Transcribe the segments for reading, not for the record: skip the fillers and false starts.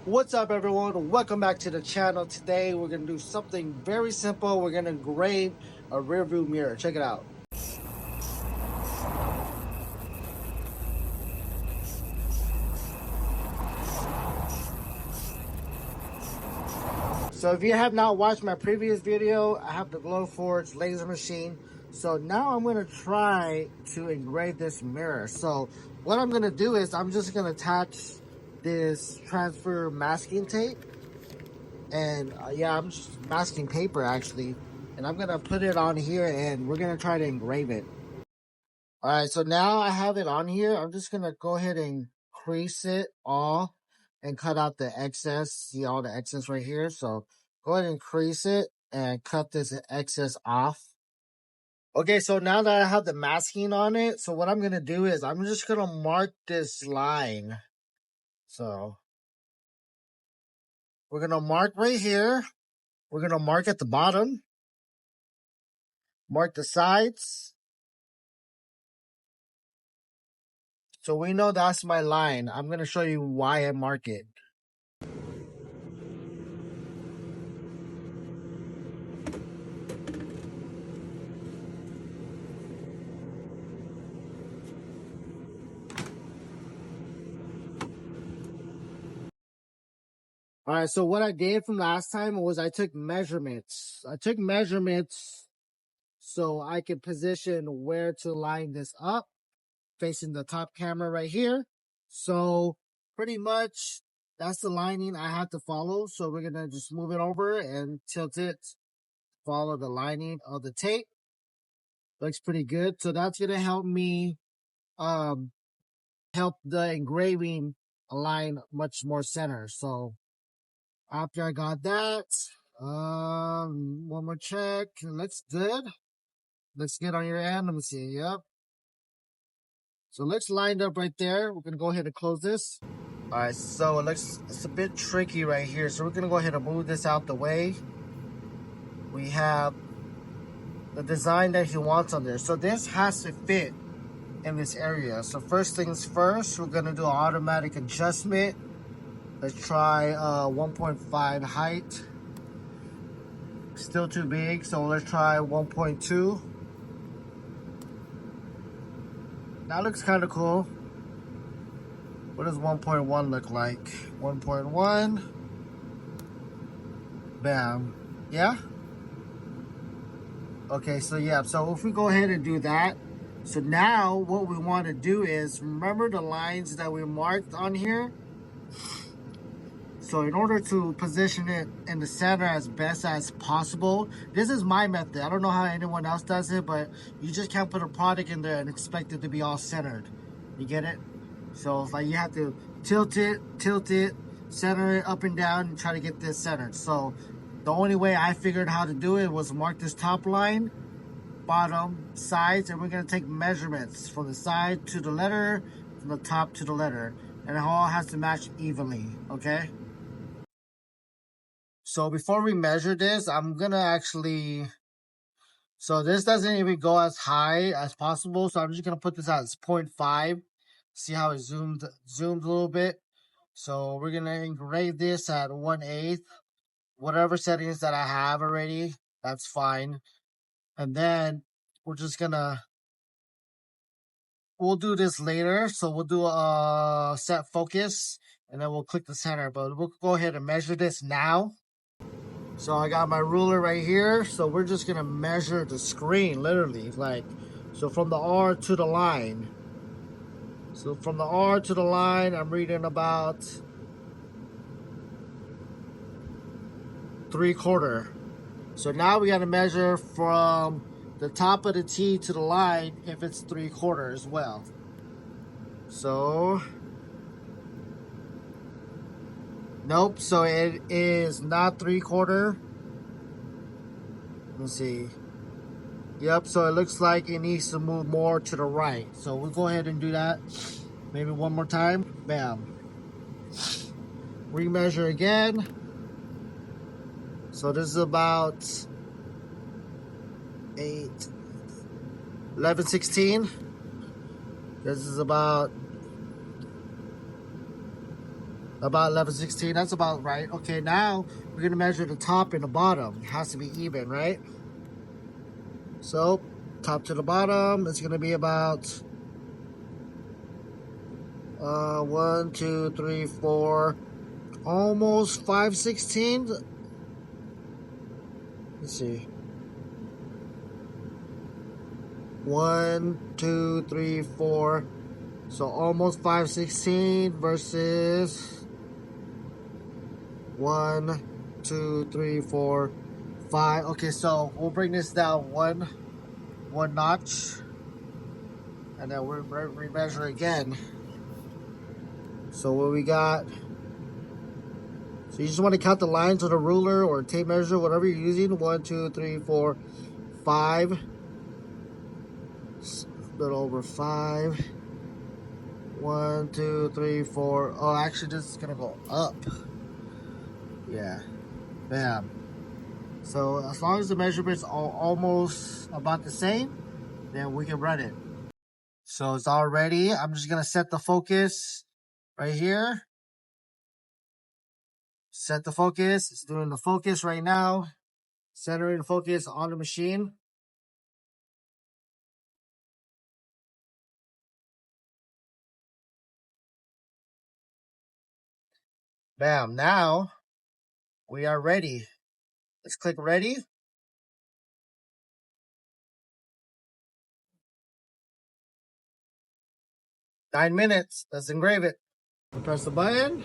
What's up, everyone? Welcome back to the channel. Today we're gonna do something very simple. We're gonna engrave a rear view mirror. Check it out. So if you have not watched my previous video, I have the Glowforge laser machine. So now I'm gonna try to engrave this mirror. So what I'm gonna do is I'm just gonna attach this transfer masking tape. And yeah, I'm just masking paper actually. And I'm gonna put it on here and we're gonna try to engrave it. All right, so now I have it on here. I'm just gonna go ahead and crease it all and cut out the excess. See all the excess right here? So go ahead and crease it and cut this excess off. Okay, so now that I have the masking on it, so what I'm gonna do is I'm just gonna mark this line. So we're gonna mark right here. We're gonna mark at the bottom, mark the sides. So we know that's my line. I'm gonna show you why I mark it. All right, so what I did from last time was I took measurements. So I could position where to line this up, facing the top camera right here. So pretty much that's the lining I have to follow. So we're gonna just move it over and tilt it, follow the lining of the tape. Looks pretty good. So that's gonna help me help the engraving align much more center. So after I got that, one more check. Looks good. Looks good on your end. Let me see. Yep. So looks lined up right there. We're gonna go ahead and close this. All right. So it's a bit tricky right here. So we're gonna go ahead and move this out the way. We have the design that he wants on there. So this has to fit in this area. So first things first, we're gonna do an automatic adjustment. Let's try 1.5 height. Still too big, so let's try 1.2. That looks kind of cool. What does 1.1 look like? 1.1. Bam. Yeah? Okay, so yeah, so if we go ahead and do that, so now what we want to do is, remember the lines that we marked on here? So in order to position it in the center as best as possible, this is my method. I don't know how anyone else does it, but you just can't put a product in there and expect it to be all centered. You get it? So it's like you have to tilt it, center it up and down, and try to get this centered. So the only way I figured how to do it was mark this top line, bottom, sides, and we're gonna take measurements from the side to the letter, from the top to the letter. And it all has to match evenly, okay? So before we measure this, I'm gonna actually, so this doesn't even go as high as possible. So I'm just gonna put this as 0.5. See how it zoomed a little bit. So we're gonna engrave this at 1/8. Whatever settings that I have already, that's fine. And then we're just gonna, we'll do this later. So we'll do a set focus and then we'll click the center, but we'll go ahead and measure this now. So I got my ruler right here. So we're just gonna measure the screen, literally, like, so from the R to the line. So from the R to the line, I'm reading about 3/4. So now we gotta measure from the top of the T to the line if it's 3/4 as well. So, nope, so it is not 3/4. Let's see. Yep, so it looks like it needs to move more to the right. So we'll go ahead and do that. Maybe one more time. Bam. Remeasure again. So this is about 11/16. This is about About 11/16. That's about right. Okay, now we're gonna measure the top and the bottom. It has to be even, right? So top to the bottom, it's gonna be about 1, 2, 3, 4, almost 5/16. Let's see. 1, 2, 3, 4. So almost 5/16 versus 1, 2, 3, 4, 5. Okay, so we'll bring this down one notch, and then we'll remeasure again. So what we got? So you just want to count the lines with a ruler or a tape measure, whatever you're using. 1, 2, 3, 4, 5. A little over 5. 1, 2, 3, 4. Oh, actually, this is gonna go up. Yeah, bam. So as long as the measurements are almost about the same, then we can run it. So it's all ready. I'm just gonna set the focus right here. Set the focus. It's doing the focus right now. Centering the focus on the machine. Bam. Now we are ready. Let's click ready. Nine minutes. Let's engrave it. Press the button.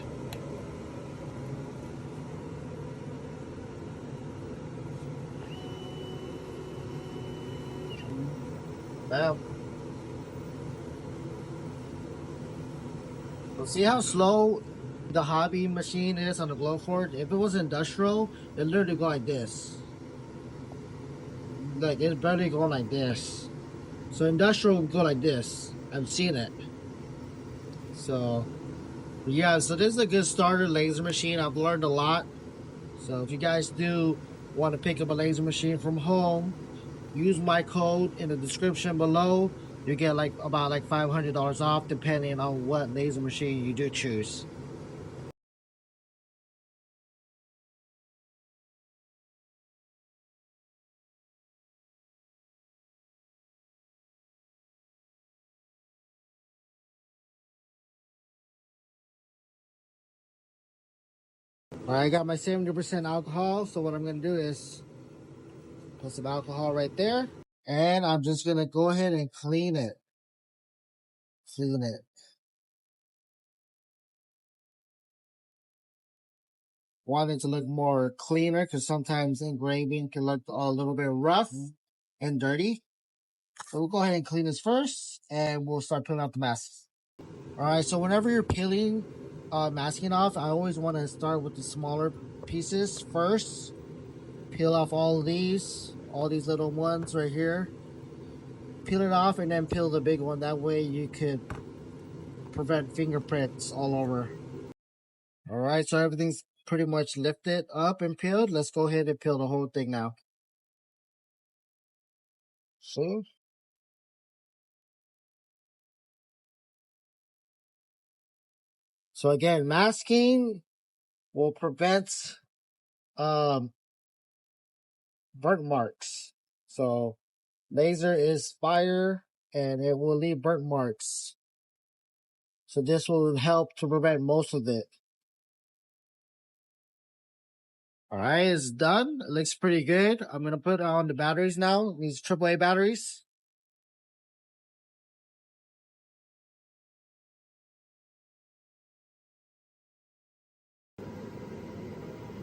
Bam. So see how slow the hobby machine is on the Glowforge? If it was industrial, it literally go like this. Like it's barely going like this. So industrial would go like this. I've seen it. So yeah, so this is a good starter laser machine. I've learned a lot. So if you guys do want to pick up a laser machine from home, use my code in the description below. You get like about like $500 off depending on what laser machine you do choose. All right, I got my 70% alcohol. So what I'm gonna do is put some alcohol right there, and I'm just gonna go ahead and clean it. Clean it. Want it to look more cleaner because sometimes engraving can look a little bit rough and dirty. So we'll go ahead and clean this first, and we'll start peeling out the masks. All right, so whenever you're peeling masking off, I always want to start with the smaller pieces first. Peel off all these little ones right here. Peel it off and then peel the big one. That way you could prevent fingerprints all over. All right, so everything's pretty much lifted up and peeled. Let's go ahead and peel the whole thing now. See? So again, masking will prevent burnt marks. So laser is fire and it will leave burnt marks. So this will help to prevent most of it. All right, it's done. It looks pretty good. I'm going to put on the batteries now. These AAA batteries.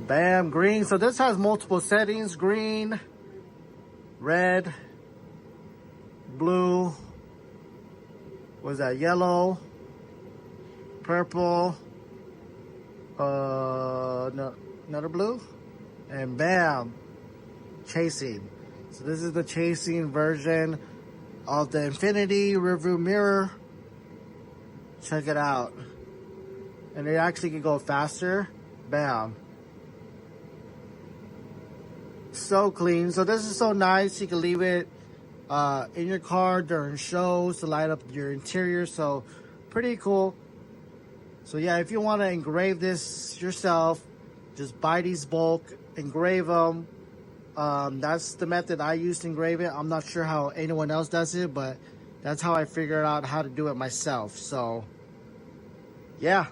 Bam, green. So this has multiple settings. Green, red, blue. What is that? Yellow, purple, no, another blue. And bam, chasing. So this is the chasing version of the Infinity rearview mirror. Check it out. And it actually can go faster. Bam. So clean. So this is so nice. You can leave it in your car during shows to light up your interior. So pretty cool. So yeah, if you want to engrave this yourself, just buy these bulk, engrave them. That's the method I use to engrave it. I'm not sure how anyone else does it, but that's how I figured out how to do it myself. So yeah.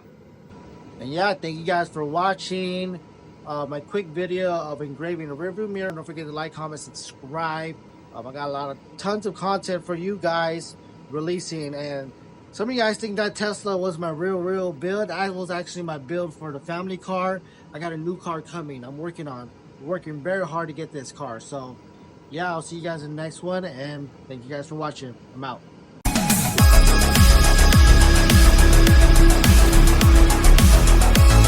And yeah, thank you guys for watching my quick video of engraving a rearview mirror. Don't forget to like, comment, subscribe. I got a lot of tons of content for you guys releasing, and some of you guys think that Tesla was my real build. That was actually my build for the family car. I got a new car coming. I'm working very hard to get this car. So yeah, I'll see you guys in the next one, and thank you guys for watching. I'm out.